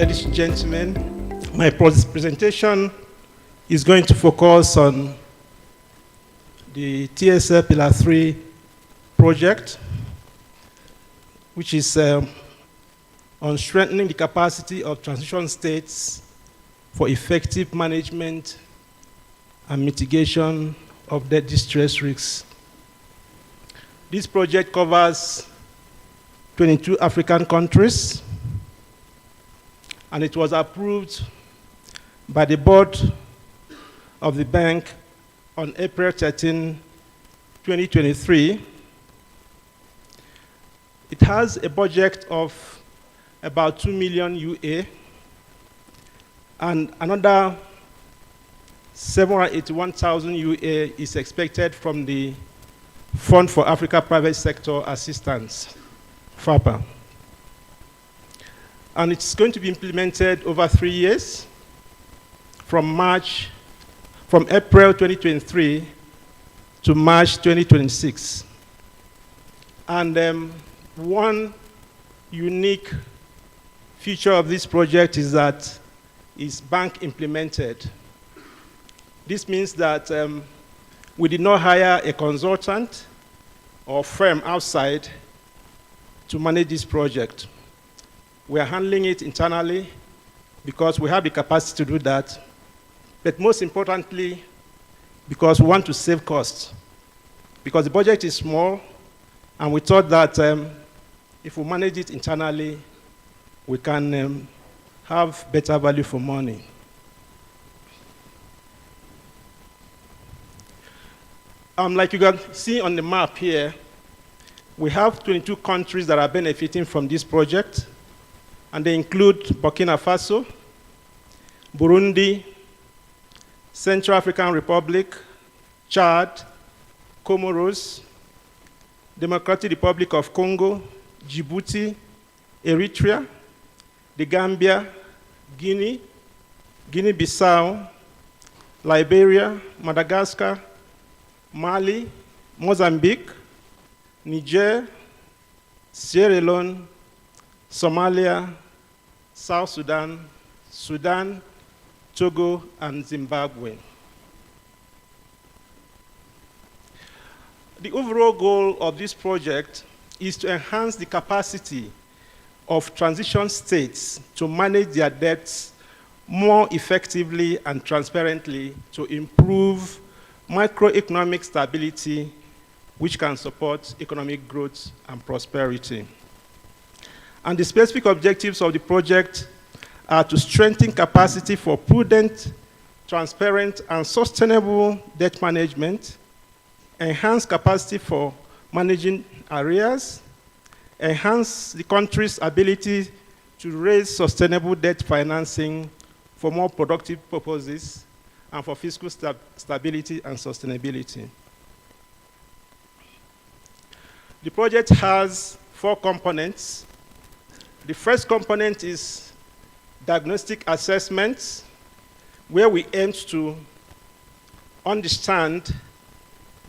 ladies and gentlemen. My presentation is going to focus on the TSF Pillar 3 project, which is on strengthening the capacity of transition states for effective management and mitigation of debt distress risks. This project covers 22 African countries, and it was approved by the board of the bank on April 13, 2023. It has a budget of about 2 million UA, and another 781,000 UA is expected from the Fund for Africa Private Sector Assistance, FAPA. And it's going to be implemented over 3 years, from April 2023 to March 2026. And one unique feature of this project is that it's bank implemented. This means that we did not hire a consultant or firm outside to manage this project. We are handling it internally because we have the capacity to do that, but most importantly, because we want to save costs. Because the budget is small, and we thought that if we manage it internally, we can have better value for money. Like you can see on the map here, we have 22 countries that are benefiting from this project, and they include Burkina Faso, Burundi, Central African Republic, Chad, Comoros, Democratic Republic of Congo, Djibouti, Eritrea, the Gambia, Guinea, Guinea-Bissau, Liberia, Madagascar, Mali, Mozambique, Niger, Sierra Leone, Somalia, South Sudan, Sudan, Togo, and Zimbabwe. The overall goal of this project is to enhance the capacity of transition states to manage their debts more effectively and transparently to improve macroeconomic stability, which can support economic growth and prosperity. And the specific objectives of the project are to strengthen capacity for prudent, transparent, and sustainable debt management, enhance capacity for managing arrears, enhance the country's ability to raise sustainable debt financing for more productive purposes, and for fiscal stability and sustainability. The project has 4 components. The first component is diagnostic assessments, where we aim to understand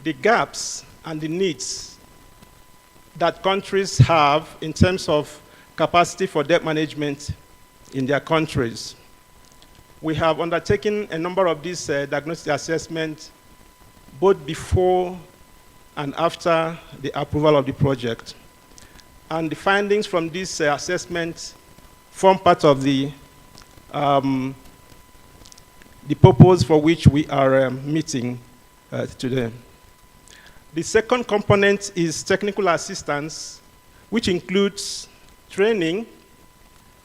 the gaps and the needs that countries have in terms of capacity for debt management in their countries. We have undertaken a number of these diagnostic assessments both before and after the approval of the project. And the findings from this assessment form part of the purpose for which we are meeting today. The second component is technical assistance, which includes training,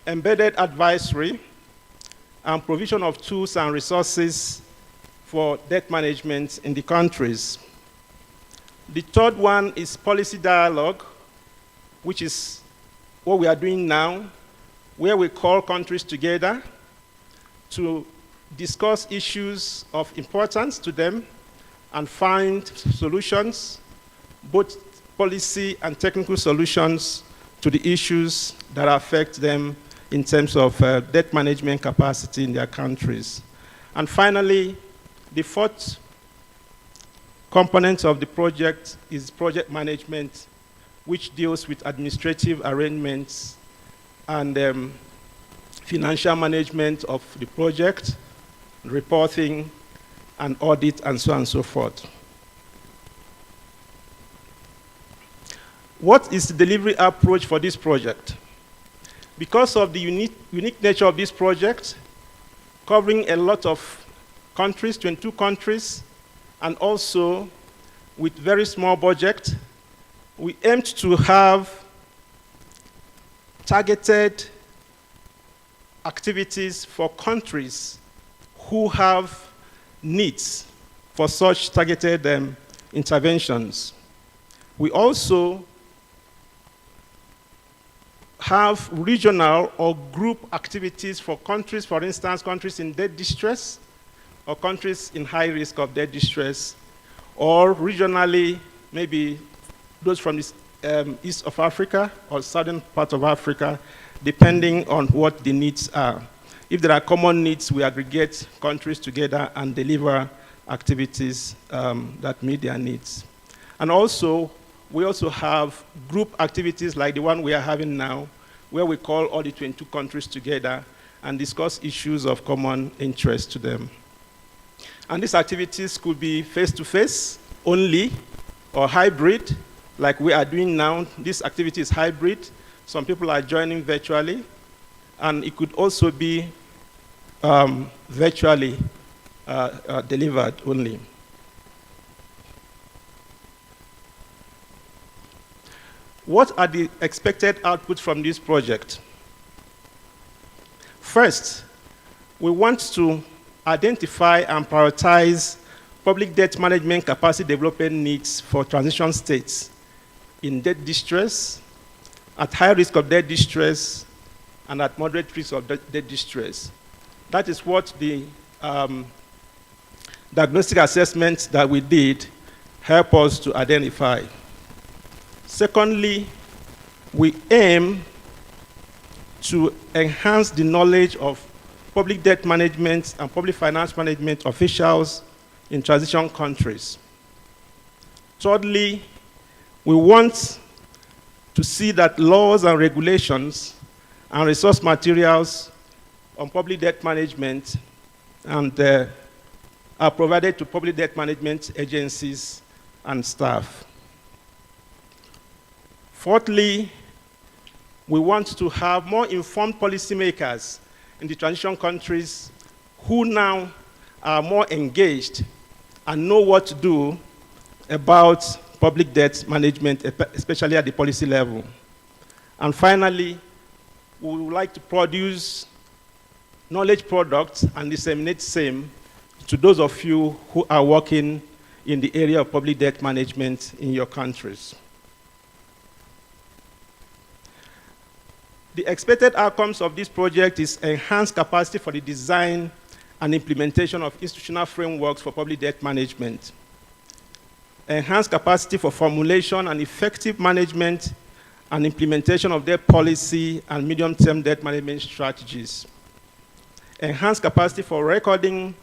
embedded advisory, and provision of tools and resources for debt management in the countries. The third one is policy dialogue, which is what we are doing now, where we call countries together to discuss issues of importance to them and find solutions, both policy and technical solutions to the issues that affect them in terms of debt management capacity in their countries. And finally, the fourth component of the project is project management, which deals with administrative arrangements and financial management of the project, reporting, and audit, and so on and so forth. What is the delivery approach for this project? Because of the unique nature of this project, covering a lot of countries, 22 countries, and also with very small budget, we aimed to have targeted activities for countries who have needs for such targeted interventions. We also have regional or group activities for countries, for instance, countries in debt distress, or countries in high risk of debt distress, or regionally, maybe those from the east of Africa or southern part of Africa, depending on what the needs are. If there are common needs, we aggregate countries together and deliver activities that meet their needs. And also, we also have group activities like the one we are having now, where we call all the 22 countries together and discuss issues of common interest to them. And these activities could be face-to-face only, or hybrid, like we are doing now. This activity is hybrid. Some people are joining virtually, and it could also be virtually delivered only. What are the expected outputs from this project? First, we want to identify and prioritize public debt management capacity development needs for transition states in debt distress, at high risk of debt distress, and at moderate risk of debt distress. That is what the diagnostic assessments that we did help us to identify. Secondly, we aim to enhance the knowledge of public debt management and public finance management officials in transition countries. Thirdly, we want to see that laws and regulations and resource materials on public debt management and are provided to public debt management agencies and staff. Fourthly, we want to have more informed policymakers in the transition countries who now are more engaged and know what to do about public debt management, especially at the policy level. And finally, we would like to produce knowledge products and disseminate same to those of you who are working in the area of public debt management in your countries. The expected outcomes of this project is enhanced capacity for the design and implementation of institutional frameworks for public debt management, enhanced capacity for formulation and effective management and implementation of debt policy and medium-term debt management strategies, enhanced capacity for recording,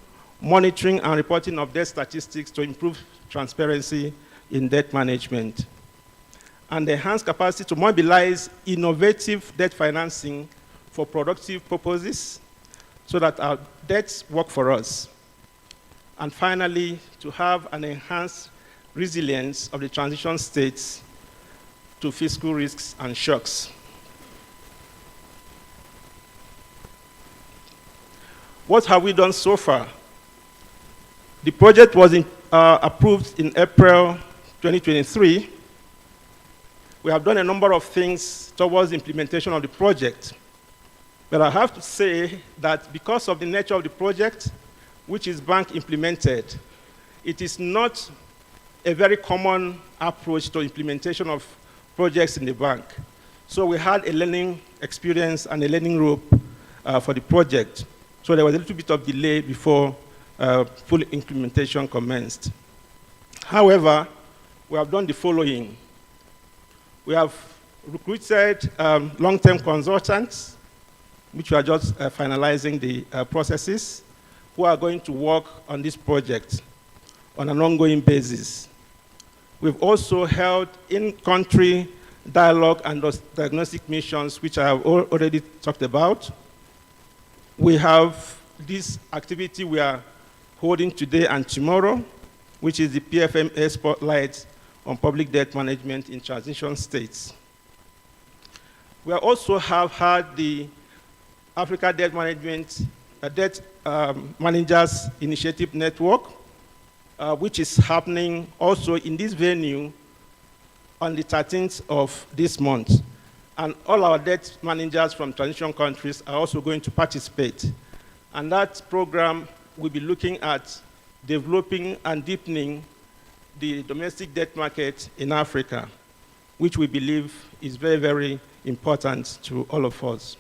monitoring, and reporting of debt statistics to improve transparency in debt management, and enhanced capacity to mobilize innovative debt financing for productive purposes so that our debts work for us. And finally, to have an enhanced resilience of the transition states to fiscal risks and shocks. What have we done so far? The project was approved in April 2023. We have done a number of things towards the implementation of the project. But I have to say that because of the nature of the project, which is bank implemented, it is not a very common approach to implementation of projects in the bank. So we had a learning experience and a learning rope for the project. So there was a little bit of delay before full implementation commenced. However, we have done the following. We have recruited long-term consultants, which we are just finalizing the processes, who are going to work on this project on an ongoing basis. We've also held in-country dialogue and those diagnostic missions, which I have already talked about. We have this activity we are holding today and tomorrow, which is the PFMA Spotlight on Public Debt Management in Transition States. We also have had the Africa Debt Managers Initiative Network, which is happening also in this venue on the 13th of this month. And all our debt managers from transition countries are also going to participate. And that program will be looking at developing and deepening the domestic debt market in Africa, which we believe is very, very important to all of us.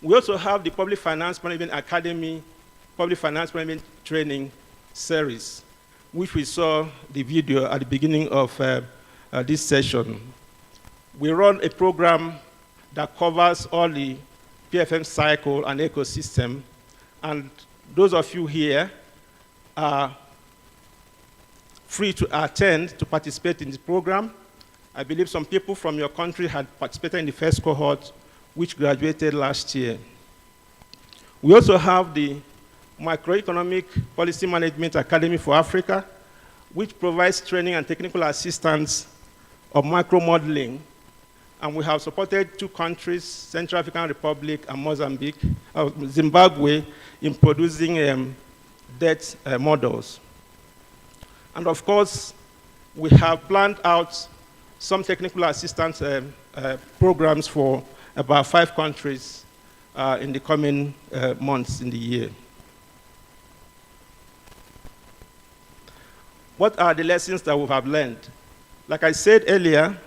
We also have the Public Finance Management Academy, Public Finance Management Training Series, which we saw the video at the beginning of this session. We run a program that covers all the PFM cycle and ecosystem, and those of you here are free to attend to participate in the program. I believe some people from your country had participated in the first cohort, which graduated last year. We also have the Microeconomic Policy Management Academy for Africa, which provides training and technical assistance of micro-modeling. And we have supported 2 countries, Central African Republic and Zimbabwe, in producing debt models. And of course, we have planned out some technical assistance programs for about 5 countries in the coming months in the year. What are the lessons that we have learned? Like I said earlier,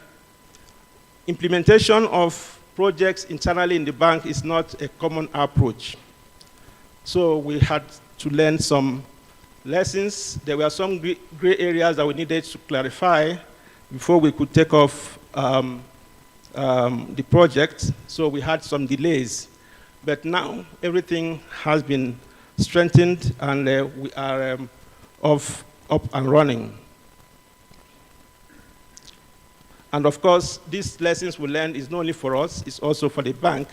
implementation of projects internally in the bank is not a common approach. So we had to learn some lessons. There were some gray areas that we needed to clarify before we could take off the project. So we had some delays. But now everything has been strengthened and we are up and running. And of course, these lessons we learned is not only for us, it's also for the bank,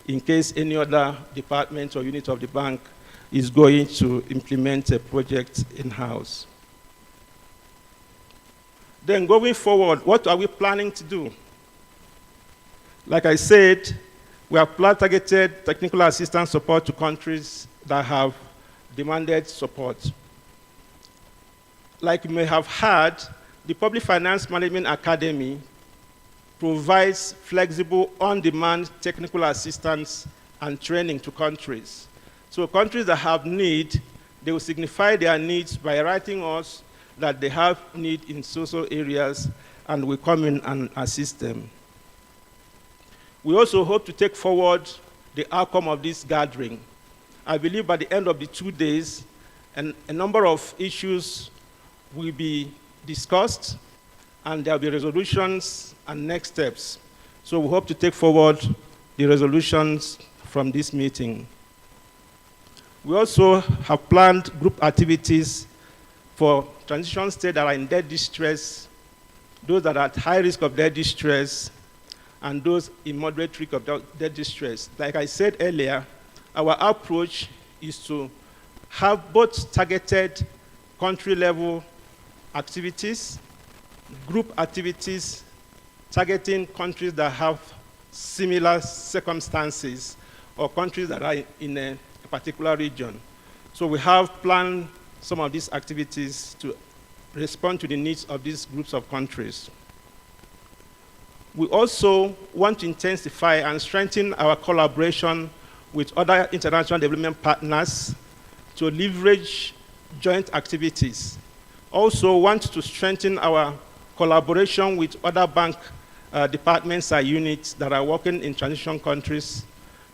in case any other department or unit of the bank is going to implement a project in-house. Then going forward, what are we planning to do? Like I said, we have planned targeted technical assistance support to countries that have demanded support. Like you may have heard, the Public Finance Management Academy provides flexible, on-demand technical assistance and training to countries. So countries that have need, they will signify their needs by writing us that they have need in social areas, and we come in and assist them. We also hope to take forward the outcome of this gathering. I believe by the end of the 2 days, a number of issues will be discussed, and there will be resolutions and next steps. So we hope to take forward the resolutions from this meeting. We also have planned group activities for transition states that are in debt distress, those that are at high risk of debt distress, and those in moderate risk of debt distress. Like I said earlier, our approach is to have both targeted country-level activities, group activities, targeting countries that have similar circumstances or countries that are in a particular region. So we have planned some of these activities to respond to the needs of these groups of countries. We also want to intensify and strengthen our collaboration with other international development partners to leverage joint activities. Also want to strengthen our collaboration with other bank departments and units that are working in transition countries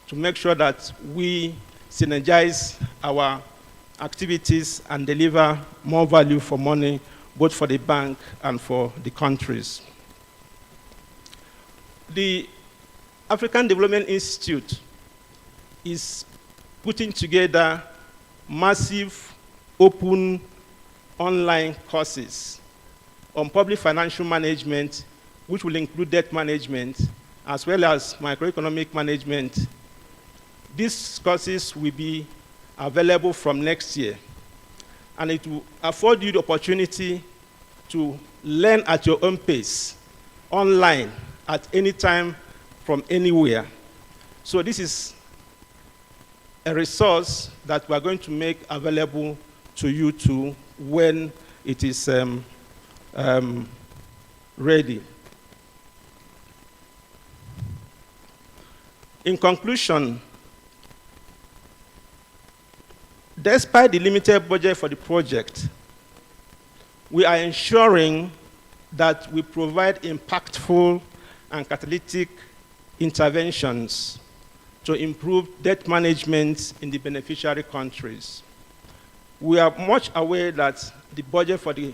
to make sure that we synergize our activities and deliver more value for money, both for the bank and for the countries. The African Development Institute is putting together massive, open, online courses on public financial management, which will include debt management, as well as microeconomic management, These courses will be available from next year, and it will afford you the opportunity to learn at your own pace, online, at any time, from anywhere. So this is a resource that we are going to make available to you too when it is ready. In conclusion, despite the limited budget for the project, we are ensuring that we provide impactful and catalytic interventions to improve debt management in the beneficiary countries. We are much aware that the budget for the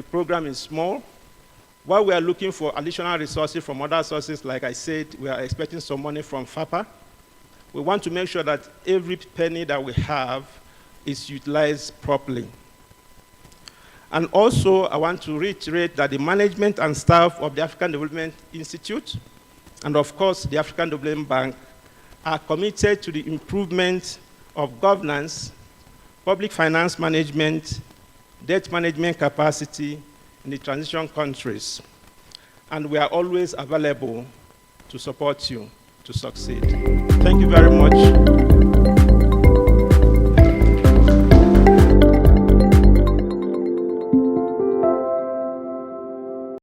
program is small. While we are looking for additional resources from other sources, like I said, we are expecting some money from FAPA. We want to make sure that every penny that we have is utilized properly. And also, I want to reiterate that the management and staff of the African Development Institute, and of course, the African Development Bank, are committed to the improvement of governance, public finance management, debt management capacity in the transition countries. And we are always available to support you to succeed. Thank you very much.